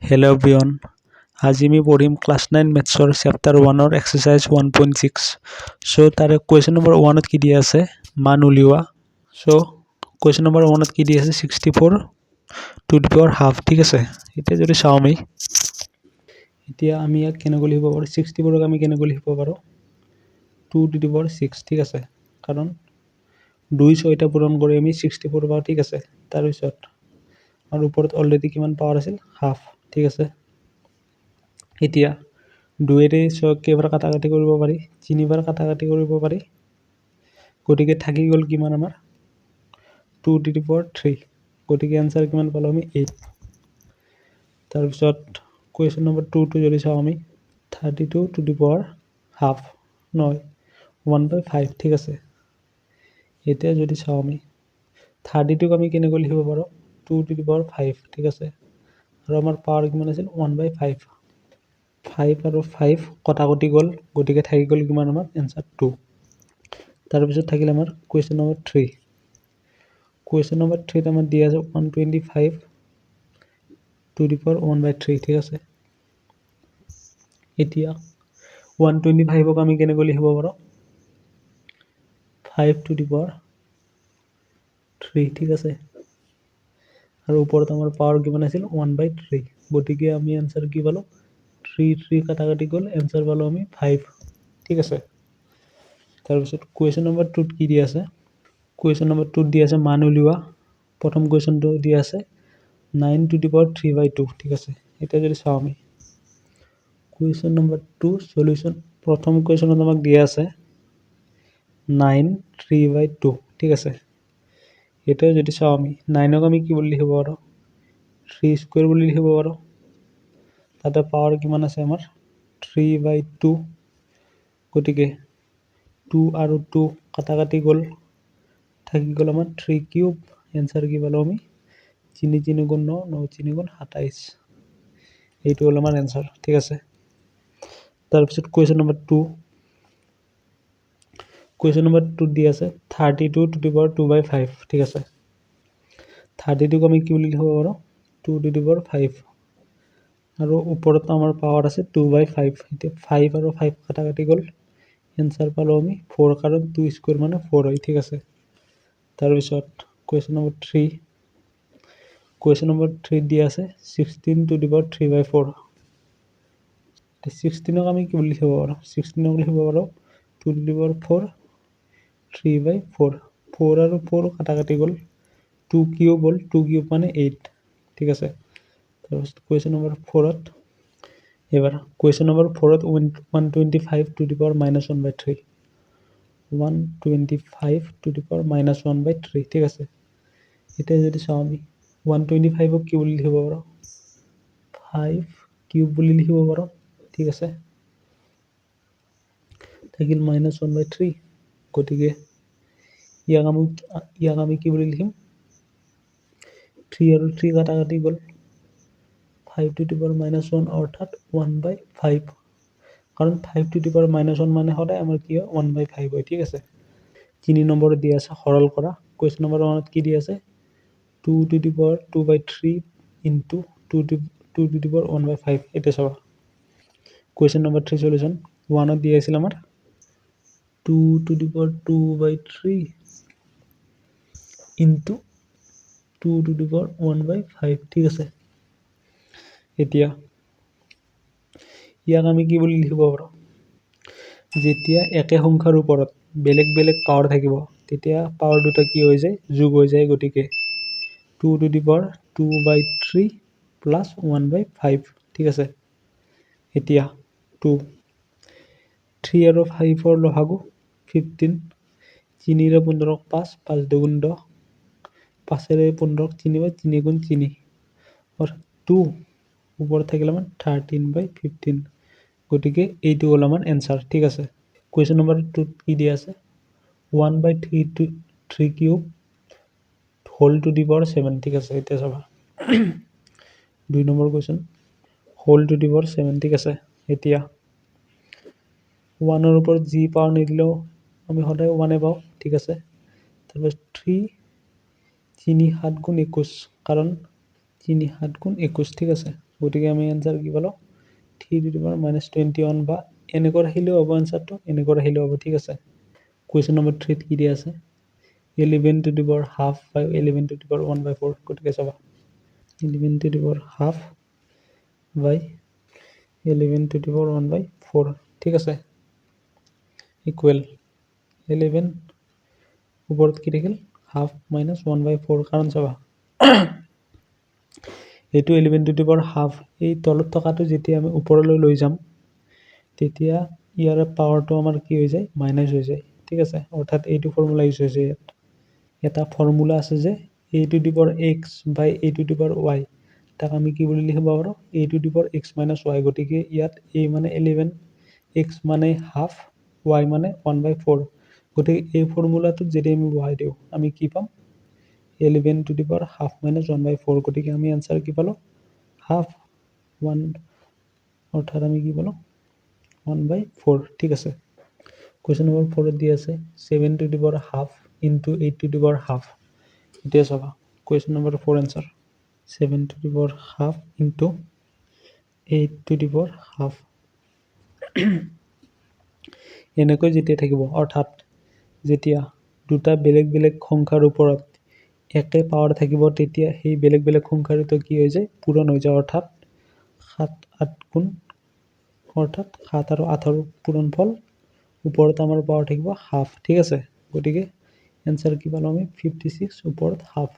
Hello everyone. আজি আমি পঢ়িম ক্লাছ 9 মেথছৰ চেপ্টাৰ 1ৰ এক্সাৰসাইজ 1.6 সো তাৰে কোৱেশ্চন নম্বৰ 1ত কি দিয়া আছে মান উলিওৱা সো কোৱেশ্চন নম্বৰ 1ত কি দিয়া আছে 64 টু দি পাৱাৰ হাফ ঠিক আছে এতিয়া যদি চাও আমি এতিয়া আমি ইয়াক কেনেকৈ লিখিব পাৰো 64ক আমি কেনেকৈ লিখিব পাৰো 2 টু দি পাৱাৰ 6 ঠিক আছে কাৰণ 2 6টা পূৰণ কৰি আমি 64 পাওঁ ঠিক আছে তাৰ পিছত আৰু ওপৰত অলৰেডি কিমান পাৱাৰ আছিল হাফ ঠিক আছে এতিয়া 2এৰে কেইবাৰ কাটাকাটি কৰিব পাৰি 3বাৰ কাটাকাটি কৰিব পাৰি গতিকে থাকি গ'ল কিমান আমাৰ 2 টু দি পাৱাৰ 3 গতিকে আনসাৰ কিমান পালো আমি 8 তাৰ পিছত কোৱেশ্চন নম্বৰ 2 টো যদি চাও আমি 32 টু দি পাৱাৰ হাফ নহয় 1/5 ঠিক আছে এতিয়া যদি চাও আমি 32ক আমি কেনেকৈ লিখিব পাৰো 2 টু দি পাৱাৰ 5 ঠিক আছে আৰু আমাৰ পাৱাৰ কিমান আছিল 1/5 5 আৰু 5 কটাকটি গ'ল গতিকে থাকি গ'ল কিমান আমাৰ এনসাৰ 2 তাৰ পিছত থাকিল আমাৰ কোৱেশ্চন নম্বৰ 3 কোৱেশ্চন নম্বৰ 3 ত আমাৰ দিয়া আছে 125 টু দি পাৱাৰ 1/3 ঠিক আছে এতিয়া 125ক আমি কেনেকৈ লিখিব পাৰো 5 টু দি পাৱাৰ 3 ঠিক আছে আৰু ওপৰত আমাৰ পাৱাৰ কিমান আছিল 1/3 গতিকে আমি আনসাৰ কি পালো 3 কাটাকাটি গ'ল আনসাৰ পালো আমি 5 ঠিক আছে তাৰ পিছত কোৱেশ্চন নম্বৰ 2 ত কি দিয়া আছে কোৱেশ্চন নম্বৰ 2 ত দিয়া আছে মান উলিওৱা প্ৰথম কোৱেশ্চনটো দিয়া আছে 9 টু দি পাৱাৰ 3/2 ঠিক আছে এটা যদি চাও আমি কোৱেশ্চন নম্বৰ 2 সলিউশন প্ৰথম কোৱেশ্চনত আমাক দিয়া আছে 9 3/2 ঠিক আছে এটা যদি চাও আমি 9ক আমি কি বুলি লিখিব পাৰো 3 স্কয়াৰ বুলি লিখিব পাৰো তাতে পাৱাৰ কিমান আছে আমাৰ 3/2 গতিকে 2 আৰু 2 কাটাকাটি গ'ল থাকি গ'ল আমাৰ 3 কিউব এনসাৰ কি পালো আমি 3 3 গুণ 9 9 3 গুণ 27 এইটো হল আমাৰ এনসাৰ ঠিক আছে তাৰ পিছত কোৱেশ্চন নম্বৰ 2 কোৱেশ্চন নম্বৰ 2 দি আছে 32 টু দি পাৱাৰ 2/5 ঠিক আছে 32ক আমি কি বুলি লিখিব পাৰো 2 টু দি পাৱাৰ 5 আৰু ওপৰত আমাৰ পাৱাৰ আছে 2/5 এতিয়া 5 আৰু 5 কাটাকাটি গ'ল এনসাৰ পালো আমি 4 কাৰণ 2 স্কয়াৰ মানে 4 হয় ঠিক আছে তাৰ পিছত কোৱেশ্চন নম্বৰ 3 কোৱেশ্চন নম্বৰ 3 দি আছে 16 টু দি পাৱাৰ 3/4 16ক আমি কি বুলি লিখিব পাৰো 16ক লিখিব পাৰো 2 টু দি পাৱাৰ 4 3/4 4 আৰু 4 কাটাকাটি গ'ল 2 কিউব হ'ল 2 কিউব মানে 8 ঠিক আছে তাৰপিছত কোৱেশ্চন নম্বৰ 4ত এবাৰ কোৱেশ্চন নম্বৰ 4ত 125 to the power -1/3 125 to the power -1/3 ঠিক আছে এতিয়া যদি চাও আমি 125ক কি বুলি লিখিব পাৰো 5 কিউব বুলি লিখিব পাৰো ঠিক আছে থাকিল -1/3 গতিকে ইয়াক আমি কি বুলি লিখিম 3 আৰু 3 কাটাকাটি গ'ল 5 টু দি পাৱাৰ -1 অৰ্থাৎ 1/5 কাৰণ 5 টু দি পাৱাৰ -1 মানে সদায় আমাৰ কি হয় 1/5 হয় ঠিক আছে 3 নম্বৰত দিয়া আছে সৰল কৰা কোৱেশ্চন নম্বৰ 1ত কি দিয়া আছে 2 two the power 2/3 into 2 two the power 1/5 এটা চাবা কোৱেশ্চন নম্বৰ 3 সলিউশন 1ত দিয়া আছিল আমাৰ 2 two the power 2/3 into 2 two the power 1/5 ঠিক আছে এতিয়া ইয়াক আমি কি বুলি লিখিব পাৰো যেতিয়া একে সংখ্যাৰ ওপৰত বেলেগ বেলেগ পাৱাৰ থাকিব তেতিয়া পাৱাৰ দুটা কি হৈ যায় যোগ হৈ যায় গতিকে 2 টু দি পাৱাৰ 2/3 প্লাস 1/5 ঠিক আছে এতিয়া 2 3 আৰু 5ৰ লসাগু 15 3 ৰে 15ক 5 5 2 10 5 ৰে 15ক 3 বাই 3 গুণ 3 অৰ্থাৎ 2 ওপৰত থাকিল আমাৰ 13/15 গতিকে এইটো হল আমাৰ এনসাৰ ঠিক আছে কোৱেশ্চন নম্বৰ 2 কি দিয়া আছে 1/3 cube whole to the power 7 ঠিক আছে এতিয়া চাবা 2 number question whole to the power 7 ঠিক আছে এতিয়া 1ৰ ওপৰত যি পাৱাৰ নিদিলেও আমি সদায় 1 পাওঁ ঠিক আছে তাৰপিছত 3 7 গুণ 21 কাৰণ 3 7 গুণ 21 ঠিক আছে গতিকে আমি এনচাৰ কি পালোঁ 3^-21 বা এনেকৈ ৰাখিলেও হ'ব এনচাৰটো এনেকৈ ৰাখিলেও হ'ব ঠিক আছে কুৱেশ্যন নম্বৰ 3 কি দিয়া আছে 11^2 by 11^1/4 গতিকে চাবা 11^2 by 11^1/4 ঠিক আছে ইকুৱেল 11 ওপৰত কি থাকিল হাফ মাইনাছ 1/4 কাৰণ চাবা এইটো 11^2 এই তলত থকাটো যেতিয়া আমি ওপৰলৈ লৈ যাম তেতিয়া ইয়াৰ পাৱাৰটো আমাৰ কি হৈ যায় মাইনাছ হৈ যায় ঠিক আছে অৰ্থাৎ এইটো ফৰ্মুলা ইউজ হৈছে ইয়াত এটা ফৰ্মুলা আছে যে a^x by a^y তাক আমি কি বুলি লিখিব পাৰোঁ a^x - y গতিকে ইয়াত a মানে 11 x মানে হাফ y মানে 1/4 গতিকে এই ফৰ্মুলাটোত যদি আমি বহাই দিওঁ আমি কি পাম 11^2 minus 1/4 গতিকে আমি আনসাৰ কি পালো হাফ 1 অৰ্থাৎ আমি কি পালো 1/4 ঠিক আছে কোৱেশ্চন নম্বৰ 4 দি আছে 7^2 into 8^2 এতিয়া চাবা কোৱেশ্চন নম্বৰ 4 আনসাৰ 7^2 into 8^2 এনেকৈ যেতিয়া থাকিব অৰ্থাৎ যেতিয়া দুটা বেলেগ বেলেগ সংখ্যাৰ ওপৰত একে পাৱাৰ থাকিব তেতিয়া সেই বেলেগ বেলেগ সংখ্যাটো কি হৈ যায় পূৰণ হৈ যায় অৰ্থাৎ 7 8 গুণ অৰ্থাৎ 7 আৰু 8 ৰ পূৰণফল ওপৰত আমাৰ পাৱাৰ থাকিব হাফ ঠিক আছে গতিকে এনসাৰ কি পালো আমি 56 ওপৰত হাফ